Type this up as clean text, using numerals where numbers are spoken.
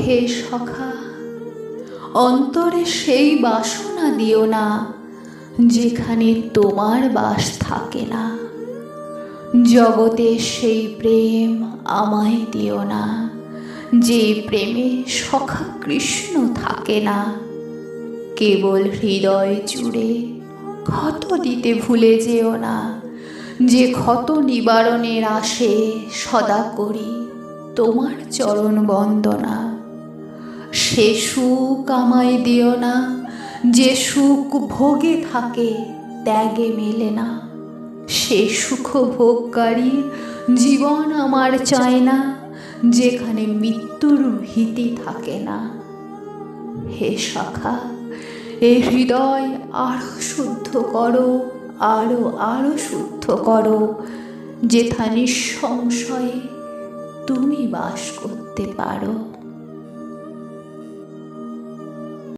হে সখা, অন্তরে সেই বাসনা দিও না যেখানে তোমার বাস থাকে না। জগতে সেই প্রেম আমায় দিও না যে প্রেমে সখা কৃষ্ণ থাকে না। কেবল হৃদয় জুড়ে ক্ষত দিতে ভুলে যেও না, যে ক্ষত নিবারণের আশে সদা করি তোমার চরণ বন্দনা। সে সুখ আমায় দিও না যে সুখ ভোগে থাকে ত্যাগে মেলে না। সে সুখ ভোগকারী জীবন আমার চায় না যেখানে মৃত্যুর ভীতি থাকে না। হে সখা, এ হৃদয় আরো শুদ্ধ করো, আরো আরো শুদ্ধ করো, যেথা নিঃসংশয়ে তুমি বাস করতে পারো।